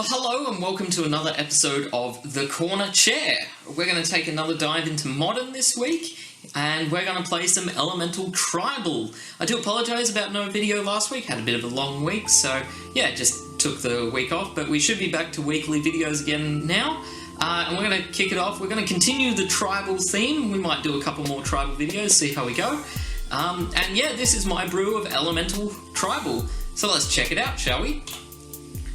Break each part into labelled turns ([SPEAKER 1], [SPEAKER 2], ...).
[SPEAKER 1] Well, hello and welcome to another episode of The Corner Chair. We're going to take another dive into Modern this week, and we're going to play some Elemental Tribal. I do apologise about no video last week, had a bit of a long week, so yeah, just took the week off, but we should be back to weekly videos again now. And we're going to kick it off. We're going to continue the Tribal theme. We might do a couple more Tribal videos, see how we go. And yeah, this is my brew of Elemental Tribal. So let's check it out, shall we?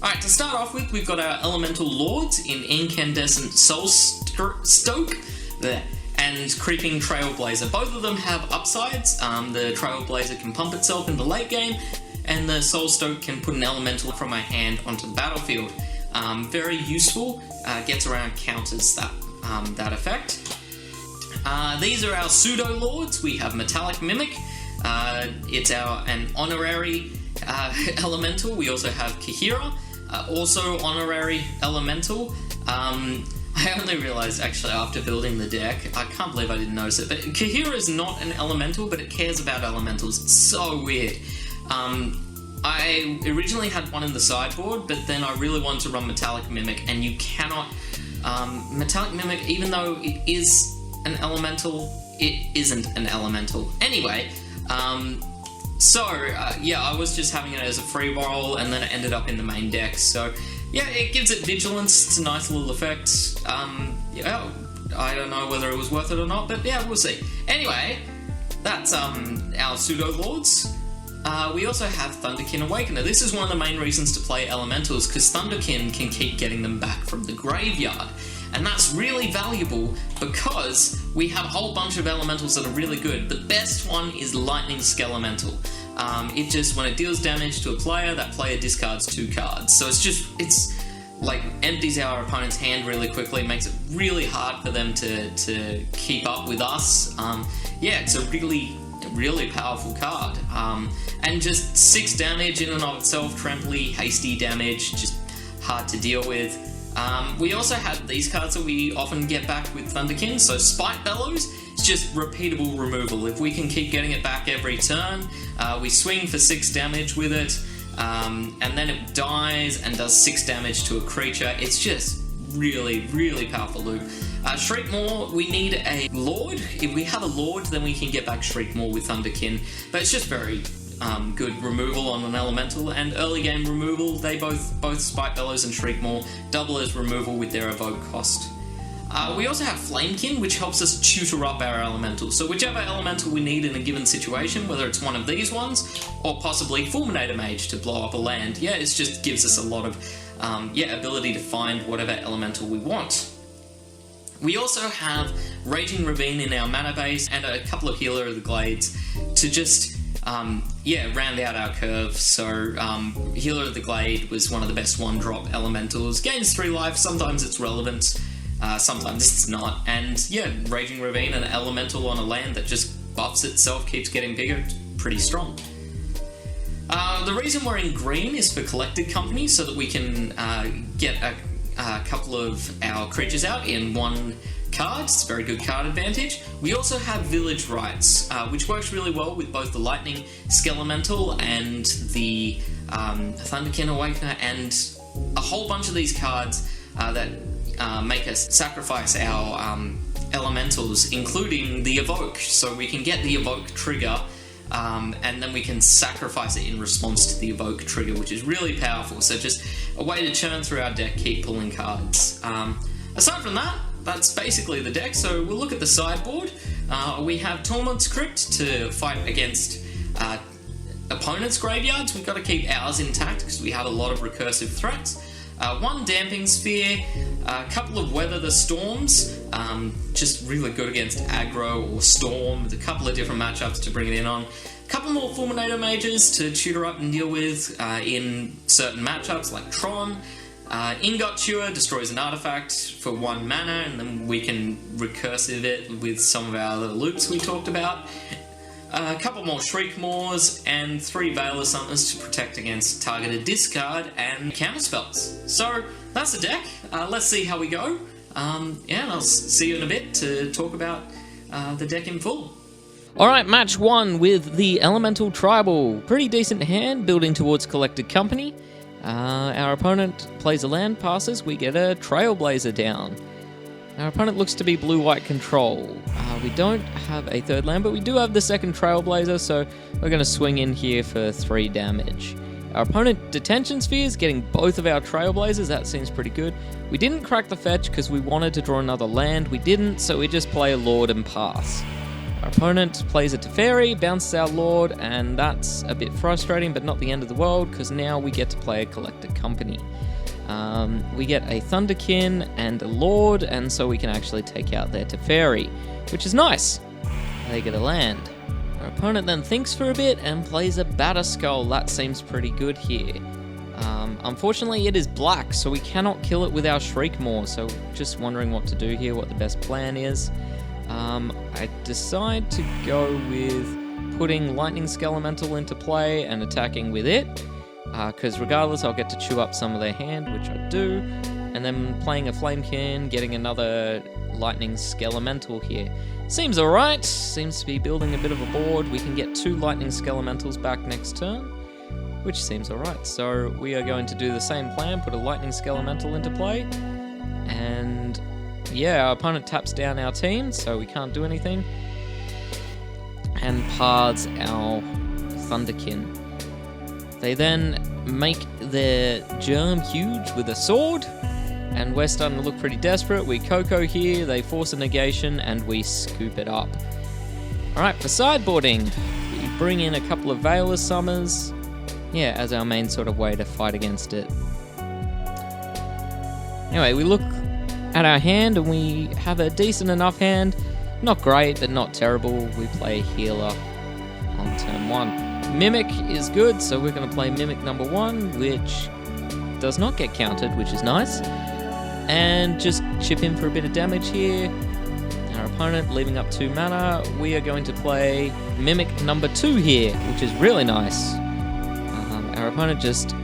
[SPEAKER 1] Alright, to start off with, we've got our Elemental Lords in Incandescent Soulstoke and Creeping Trailblazer. Both of them have upsides. The Trailblazer can pump itself in the late game, and the Soulstoke can put an Elemental from my hand onto the battlefield. Very useful, gets around counters that effect. These are our Pseudo-Lords. We have Metallic Mimic. It's an honorary elemental. We also have Kahira, also honorary elemental. I only realised actually after building the deck, I can't believe I didn't notice it, but Kahira is not an elemental, but it cares about elementals. It's so weird. I originally had one in the sideboard, but then I really wanted to run Metallic Mimic, and you cannot... Metallic Mimic, even though it is an elemental, it isn't an elemental. Anyway, yeah, I was just having it as a free roll, and then it ended up in the main deck, so yeah, it gives it vigilance. It's a nice little effect. Yeah, I don't know whether it was worth it or not, but yeah, we'll see. Anyway, that's our Pseudo-Lords. We also have Thunderkin Awakener. This is one of the main reasons to play Elementals, because Thunderkin can keep getting them back from the graveyard. And that's really valuable because we have a whole bunch of elementals that are really good. The best one is Lightning Skelemental. It just, when it deals damage to a player, that player discards 2 cards. So it's like empties our opponent's hand really quickly, makes it really hard for them to keep up with us. Yeah, it's a really powerful card. And just 6 damage in and of itself, tramply, hasty damage, just hard to deal with. We also have these cards that we often get back with Thunderkin. So Spite Bellows is just repeatable removal. If we can keep getting it back every turn, we swing for 6 damage with it, and then it dies and does 6 damage to a creature. It's just really powerful loot. Shriekmaw, we need a Lord. If we have a Lord, then we can get back Shriekmaw with Thunderkin, but it's just very good removal on an elemental, and early game removal, they both Spite Bellows and Shriekmaw double as removal with their evoke cost. We also have Flamekin, which helps us tutor up our elemental. So whichever elemental we need in a given situation, whether it's one of these ones, or possibly Fulminator Mage to blow up a land, yeah, it just gives us a lot of ability to find whatever elemental we want. We also have Raging Ravine in our mana base, and a couple of Healer of the Glades to just round out our curve. So Healer of the Glade was one of the best 1-drop elementals. Gains 3 life, sometimes it's relevant, sometimes it's not. And yeah, Raging Ravine, an elemental on a land that just buffs itself, keeps getting bigger, pretty strong. The reason we're in green is for Collected Company, so that we can get a couple of our creatures out in 1 card. It's a very good card advantage. We also have Village Rites, which works really well with both the Lightning Skelemental and the Thunderkin Awakener, and a whole bunch of these cards that make us sacrifice our elementals, including the Evoke. So we can get the Evoke trigger, and then we can sacrifice it in response to the Evoke trigger, which is really powerful. So just a way to churn through our deck, keep pulling cards. Aside from that, that's basically the deck. So we'll look at the sideboard. We have Tormod's Crypt to fight against opponents' graveyards. We've got to keep ours intact because we have a lot of recursive threats. 1 Damping Sphere, a couple of Weather the Storms, just really good against aggro or storm, with a couple of different matchups to bring it in on. A couple more Fulminator Mages to tutor up and deal with in certain matchups like Tron. Ingot Chewer destroys an artifact for 1 mana, and then we can recursive it with some of our little loops we talked about. A couple more Shriekmaws, and 3 Veil of Summoners to protect against targeted discard and counterspells. So that's the deck. Let's see how we go. And I'll see you in a bit to talk about the deck in full. Alright, match 1 with the Elemental Tribal. Pretty decent hand, building towards Collected Company. Our opponent plays a land, passes, we get a Trailblazer down. Our opponent looks to be blue-white control. We don't have a third land, but we do have the second Trailblazer, so we're going to swing in here for 3 damage. Our opponent Detention Spheres, getting both of our Trailblazers, that seems pretty good. We didn't crack the fetch because we wanted to draw another land. We didn't, so we just play a Lord and pass. Our opponent plays a Teferi, bounces our Lord, and that's a bit frustrating, but not the end of the world, because now we get to play a Collected Company. We get a Thunderkin and a Lord, and so we can actually take out their Teferi, which is nice. They get a land. Our opponent then thinks for a bit and plays a Batterskull. That seems pretty good here. Unfortunately, it is black, so we cannot kill it with our Shriekmaw, so just wondering what to do here, what the best plan is. I decide to go with putting Lightning Skelemental into play and attacking with it, because regardless I'll get to chew up some of their hand, which I do, and then playing a Flamekin, getting another Lightning Skelemental here. Seems alright, seems to be building a bit of a board. We can get 2 Lightning Skelementals back next turn, which seems alright. So we are going to do the same plan, put a Lightning Skelemental into play, and yeah, our opponent taps down our team, so we can't do anything, and pards our Thunderkin. They then make their Germ huge with a sword, and we're starting to look pretty desperate. We Coco here, they force a negation, and we scoop it up. Alright, for sideboarding, we bring in a couple of Veiler Summers, yeah, as our main sort of way to fight against it. Anyway, we look at our hand, and we have a decent enough hand. Not great, but not terrible. We play Healer on turn 1. Mimic is good, so we're going to play Mimic number 1, which does not get countered, which is nice. And just chip in for a bit of damage here. Our opponent leaving up 2 mana. We are going to play Mimic number 2 here, which is really nice. Our opponent just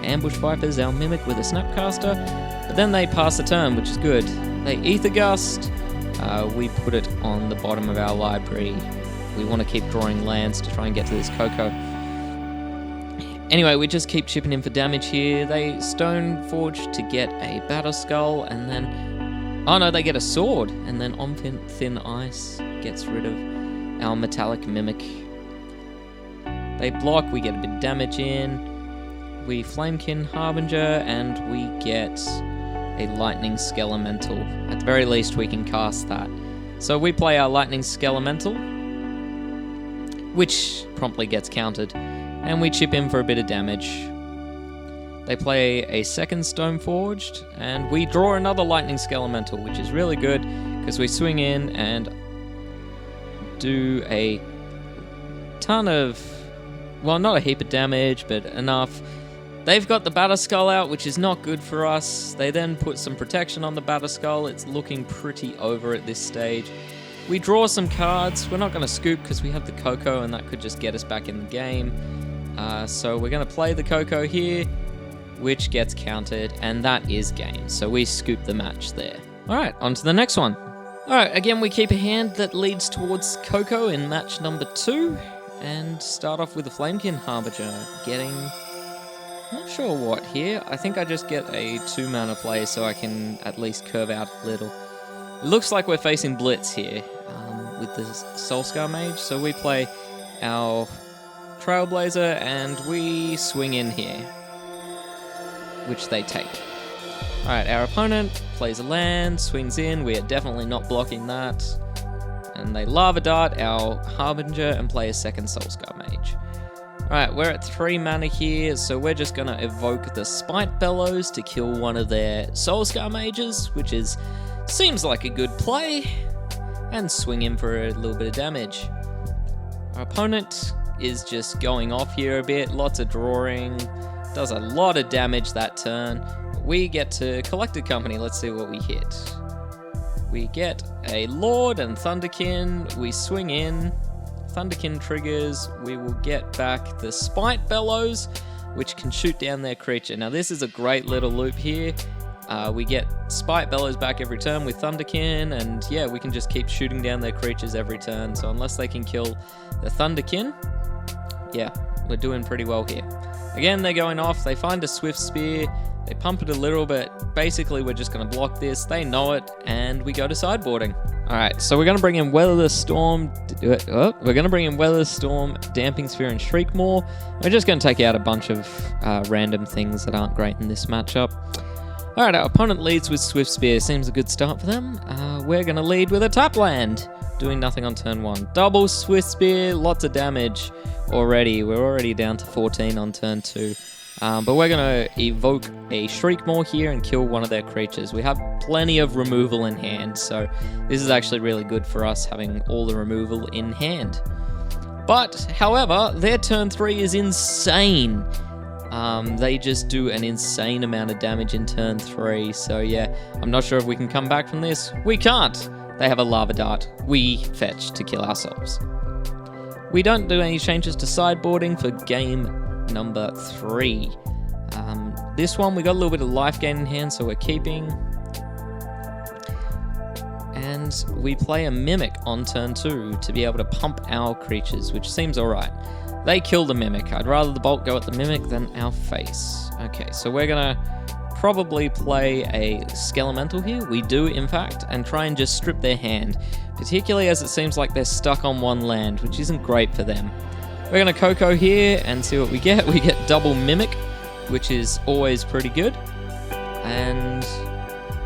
[SPEAKER 1] ambush vipers our Mimic with a Snapcaster, but then they pass the turn, which is good. They Ether Gust. We put it on the bottom of our library. We want to keep drawing lands to try and get to this Coco. Anyway, we just keep chipping in for damage here. They Stoneforge to get a Batterskull, and then... oh no, they get a sword, and then On Thin Ice gets rid of our Metallic Mimic. They block, we get a bit of damage in. We Flamekin Harbinger, and we get a Lightning Skelemental. At the very least, we can cast that. So we play our Lightning Skelemental, which promptly gets countered, and we chip in for a bit of damage. They play a second Stoneforged, and we draw another Lightning Skelemental, which is really good, because we swing in and do a ton of... well, not a heap of damage, but enough. They've got the Batterskull out, which is not good for us. They then put some protection on the Batterskull. It's looking pretty over at this stage. We draw some cards. We're not going to scoop because we have the Coco, and that could just get us back in the game. So we're going to play the Coco here, which gets countered, and that is game. So we scoop the match there. Alright, on to the next one. Alright, again we keep a hand that leads towards Coco in match number 2, and start off with a Flamekin Harbinger, getting... not sure what here. I think I just get a 2 mana play so I can at least curve out a little. It looks like we're facing Blitz here with the Soulscar Mage, so we play our Trailblazer and we swing in here, which they take. Alright, our opponent plays a land, swings in, we are definitely not blocking that, and they Lava Dart our Harbinger and play a second Soulscar Mage. Alright, we're at 3 mana here, so we're just going to evoke the Spite Bellows to kill one of their Soulscar Mages, which seems like a good play, and swing in for a little bit of damage. Our opponent is just going off here a bit, lots of drawing, does a lot of damage that turn. We get to Collected Company, let's see what we hit. We get a Lord and Thunderkin, we swing in, Thunderkin triggers, we will get back the Spite Bellows, which can shoot down their creature. Now this is a great little loop here. We get Spite Bellows back every turn with Thunderkin, and yeah, we can just keep shooting down their creatures every turn. So unless they can kill the Thunderkin, yeah, we're doing pretty well here.
[SPEAKER 2] Again, they're going off. They find a Swift Spear. They pump it a little bit. Basically, we're just going to block this. They know it, and we go to sideboarding. All right, so we're going to bring in Weather the Storm. We're going to bring in Weather the Storm, Damping Sphere, and Shriekmaw. We're just going to take out a bunch of random things that aren't great in this matchup. All right, our opponent leads with Swift Spear. Seems a good start for them. We're going to lead with a tap land, doing nothing on turn 1. Double Swift Spear, lots of damage already. We're already down to 14 on turn 2. But we're going to evoke a Shriekmaw here and kill one of their creatures. We have plenty of removal in hand, so this is actually really good for us, having all the removal in hand. But, however, their turn 3 is insane. They just do an insane amount of damage in turn 3, so yeah, I'm not sure if we can come back from this. We can't! They have a Lava Dart. We fetch to kill ourselves. We don't do any changes to sideboarding for game number 3. This one, we got a little bit of life gain in hand, so we're keeping. And we play a Mimic on turn 2 to be able to pump our creatures, which seems alright. They kill the Mimic. I'd rather the Bolt go at the Mimic than our face. Okay, so we're gonna probably play a Skelemental here. We do, in fact, and try and just strip their hand, particularly as it seems like they're stuck on one land, which isn't great for them. We're going to Coco here and see what we get. We get double Mimic, which is always pretty good. And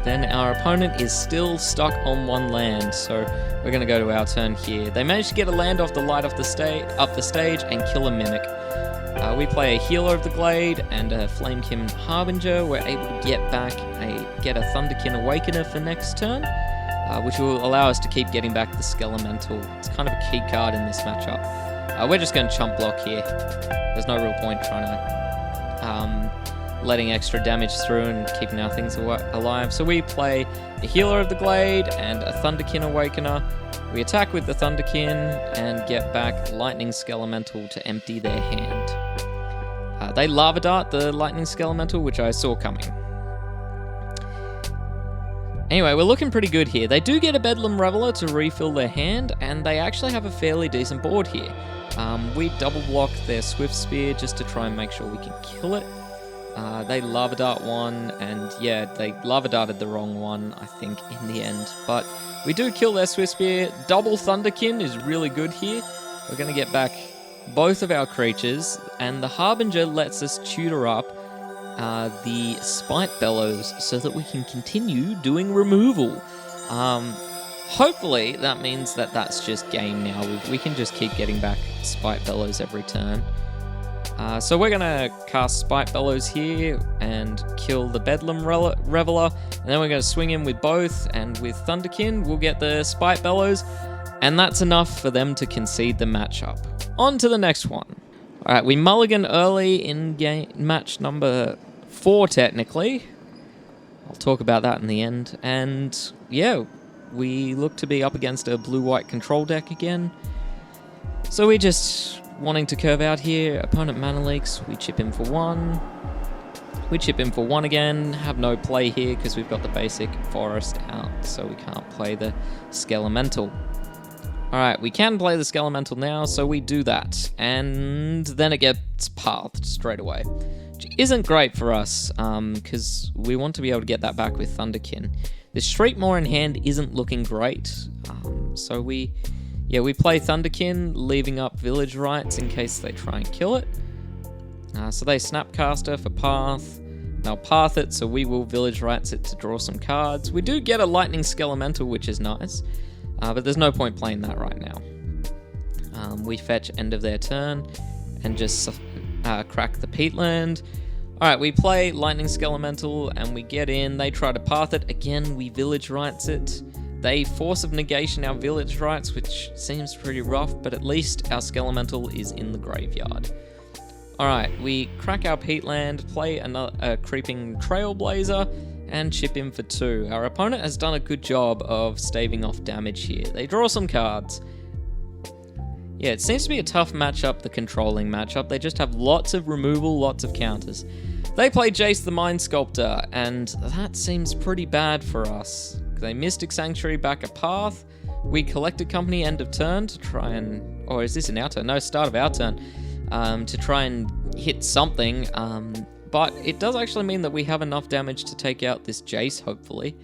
[SPEAKER 2] then our opponent is still stuck on one land, so we're going to go to our turn here. They managed to get a land off the light off the up the stage and kill a Mimic. We play a Healer of the Glade and a Flamekin Harbinger. We're able to get a Thunderkin Awakener for next turn, which will allow us to keep getting back the Skelemental. It's kind of a key card in this matchup. We're just going to chump block here. There's no real point trying to letting extra damage through and keeping our things alive. So we play a Healer of the Glade and a Thunderkin Awakener. We attack with the Thunderkin and get back Lightning Skelemental to empty their hand. They Lava Dart the Lightning Skelemental, which I saw coming. Anyway, we're looking pretty good here. They do get a Bedlam Reveler to refill their hand, and they actually have a fairly decent board here. We double block their Swift Spear just to try and make sure we can kill it. They Lava Dart one, and yeah, they Lava Darted the wrong one, I think, in the end. But we do kill their Swift Spear. Double Thunderkin is really good here. We're going to get back both of our creatures, and the Harbinger lets us tutor up the Spite Bellows so that we can continue doing removal. Hopefully that means that that's just game now. We can just keep getting back Spite Bellows every turn. So we're going to cast Spite Bellows here and kill the Bedlam Reveler, and then we're going to swing in with both, and with Thunderkin we'll get the Spite Bellows, and that's enough for them to concede the matchup. On to the next one. Alright, we mulligan early in match number 4 technically. I'll talk about that in the end. And yeah, we look to be up against a blue-white control deck again. So we're just wanting to curve out here. Opponent mana leaks. We chip in for 1. We chip in for 1 again. Have no play here because we've got the basic forest out, so we can't play the Skelemental. Alright, we can play the Skelemental now, so we do that. And then it gets pathed straight away, which isn't great for us, because we want to be able to get that back with Thunderkin. This Shriekmaw in hand isn't looking great, so we play Thunderkin, leaving up Village Rites in case they try and kill it. So they Snapcaster for Path. They'll Path it, so we will Village Rites it to draw some cards. We do get a Lightning Skelemental, which is nice. But there's no point playing that right now. We fetch end of their turn and just crack the Peatland. Alright, we play Lightning Skelemental and we get in. They try to path it. Again, we Village Rites it. They Force of Negation our Village Rites, which seems pretty rough, but at least our Skelemental is in the graveyard. Alright, we crack our Peatland, play a Creeping Trailblazer, and chip in for 2. Our opponent has done a good job of staving off damage here. They draw some cards. Yeah, it seems to be a tough matchup, the controlling matchup. They just have lots of removal, lots of counters. They play Jace the Mind Sculptor, and that seems pretty bad for us. They Mystic Sanctuary back a path. We Collected Company end of turn to try and... Or is this in our turn? No, start of our turn. to try and hit something. But it does actually mean that we have enough damage to take out this Jace, hopefully.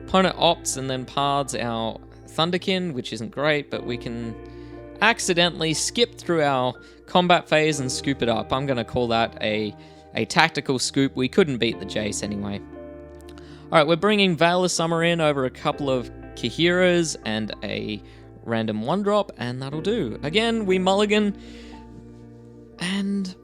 [SPEAKER 2] Opponent opts and then pards our Thunderkin, which isn't great, but we can accidentally skip through our combat phase and scoop it up. I'm going to call that a tactical scoop. We couldn't beat the Jace anyway. Alright, we're bringing Veil of Summer in over a couple of Kahiras and a random 1-drop, and that'll do. Again, we mulligan, and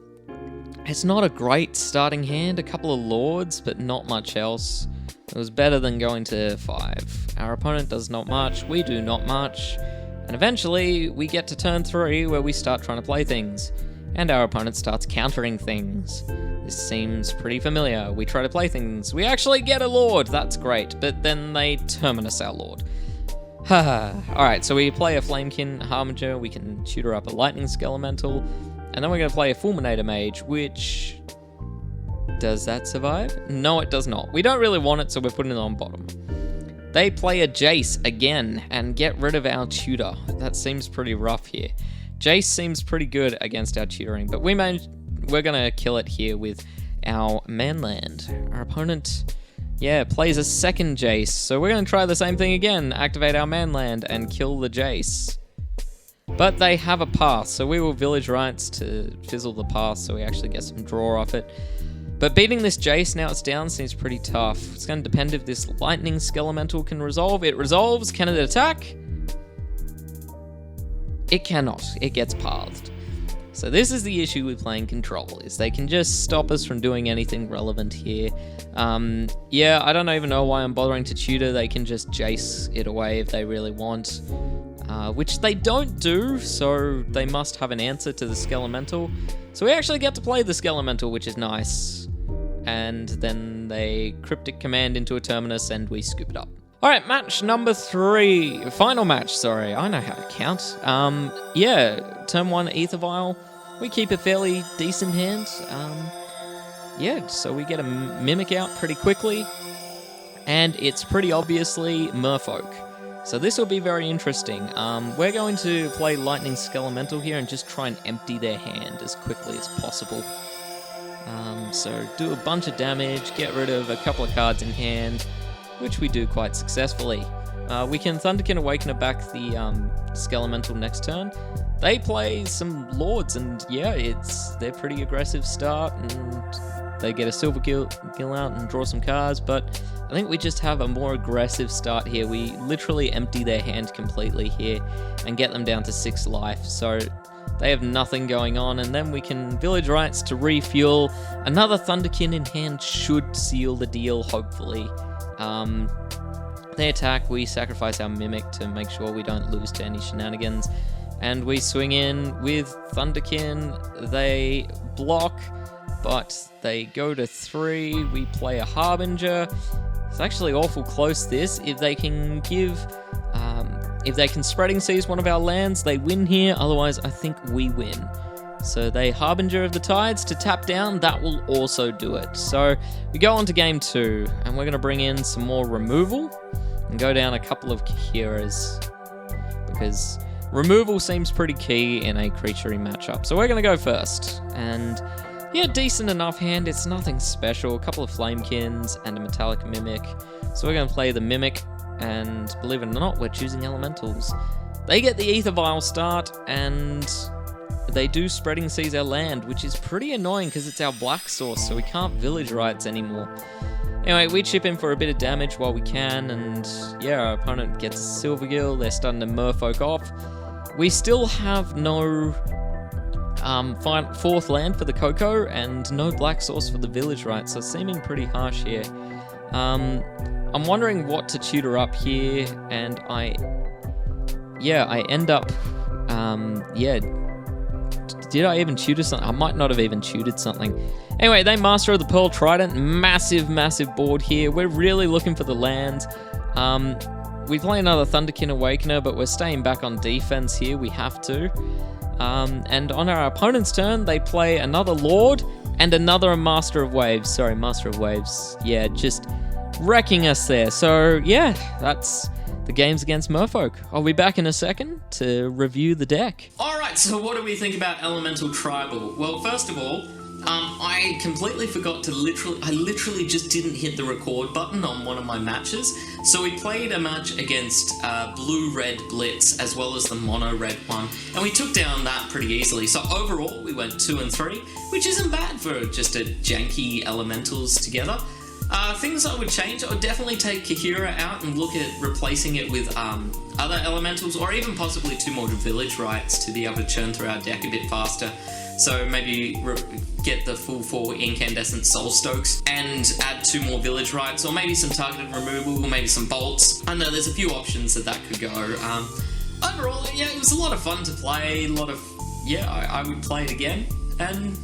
[SPEAKER 2] it's not a great starting hand. A couple of Lords, but not much else. It was better than going to 5. Our opponent does not much, we do not much, and eventually we get to turn 3 where we start trying to play things, and our opponent starts countering things. This seems pretty familiar. We try to play things, we actually get a Lord, that's great, but then they terminus our Lord. Haha. Alright, so we play a Flamekin Harbinger, we can tutor up a Lightning Skelemental, and then we're going to play a Fulminator Mage, which... Does that survive? No, it does not. We don't really want it, so we're putting it on bottom. They play a Jace again and get rid of our tutor. That seems pretty rough here. Jace seems pretty good against our tutoring, but we're going to kill it here with our Manland. Our opponent, plays a second Jace, so we're going to try the same thing again. Activate our Manland and kill the Jace. But they have a path, so we will Village Rites to fizzle the path so we actually get some draw off it. But beating this Jace now it's down seems pretty tough. It's going to depend if this Lightning Skelemental can resolve. It resolves. Can it attack? It cannot. It gets pathed. So this is the issue with playing Control, is they can just stop us from doing anything relevant here. I don't even know why I'm bothering to tutor. They can just Jace it away if they really want. Which they don't do, so they must have an answer to the Skelemental. So we actually get to play the Skelemental, which is nice. And then they Cryptic Command into a Terminus and we scoop it up. Alright, match number 3. Final match, sorry. I know how to count. Turn 1 Aether Vial. We keep a fairly decent hand. So we get a Mimic out pretty quickly. And it's pretty obviously Merfolk. So this will be very interesting. We're going to play Lightning Skelemental here and just try and empty their hand as quickly as possible. So do a bunch of damage, get rid of a couple of cards in hand, which we do quite successfully. We can Thunderkin Awakener back the Skelemental next turn. They play some Lords, and they're pretty aggressive start, and they get a Silver Gill out and draw some cards, but I think we just have a more aggressive start here. We literally empty their hand completely here and get them down to 6 life, so they have nothing going on, and then we can Village Rites to refuel. Another Thunderkin in hand should seal the deal, hopefully. They attack, we sacrifice our Mimic to make sure we don't lose to any shenanigans, and we swing in with Thunderkin. They block, but they go to 3. We play a Harbinger. It's actually awful close, this. If they can Spreading Seas one of our lands, they win here. Otherwise, I think we win. So they Harbinger of the Tides to tap down. That will also do it. So we go on to game 2, and we're going to bring in some more removal and go down a couple of Kahiras, because removal seems pretty key in a creature-y matchup. So we're going to go first. And decent enough hand. It's nothing special. A couple of Flamekins and a Metallic Mimic. So we're going to play the Mimic. And believe it or not, we're choosing Elementals. They get the Aether Vial start, and they do Spreading Seas our land, which is pretty annoying because it's our black source, so we can't Village Rites anymore. Anyway, we chip in for a bit of damage while we can, and our opponent gets a Silvergill. They're starting to Merfolk off. We still have no 4th land for the Coco, and no black source for the Village Rites, so it's seeming pretty harsh here. I'm wondering what to tutor up here, and I end up, did I even tutor something? I might not have even tutored something. Anyway, they Master of the Pearl Trident, massive board here. We're really looking for the lands. We play another Thunderkin Awakener, but we're staying back on defense here, we have to. And on our opponent's turn, they play another Lord and another Master of Waves. Sorry, Master of Waves. Just wrecking us there. So that's the games against Merfolk. I'll be back in a second to review the deck.
[SPEAKER 1] Alright, so what do we think about Elemental Tribal? Well, first of all, I completely forgot to literally just didn't hit the record button on one of my matches. So we played a match against Blue-Red Blitz as well as the Mono-Red one, and we took down that pretty easily. So overall, we went 2 and 3, which isn't bad for just a janky Elementals together. Things I would change, I would definitely take Kahira out and look at replacing it with other Elementals, or even possibly 2 more Village Rites to be able to churn through our deck a bit faster. So maybe get the full 4 Incandescent Soul Stokes and add 2 more Village Rites, or maybe some targeted removal, or maybe some bolts. I know there's a few options that could go. Overall, yeah, it was a lot of fun to play. I would play it again, and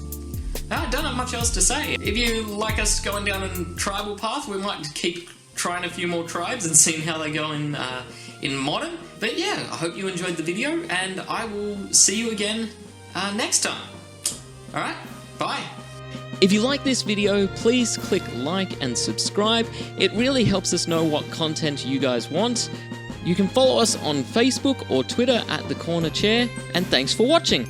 [SPEAKER 1] I don't have much else to say. If you like us going down a tribal path, we might keep trying a few more tribes and seeing how they go in Modern. But yeah, I hope you enjoyed the video, and I will see you again next time. Alright, bye.
[SPEAKER 2] If you like this video, please click like and subscribe. It really helps us know what content you guys want. You can follow us on Facebook or Twitter at TheCornerChair, and thanks for watching.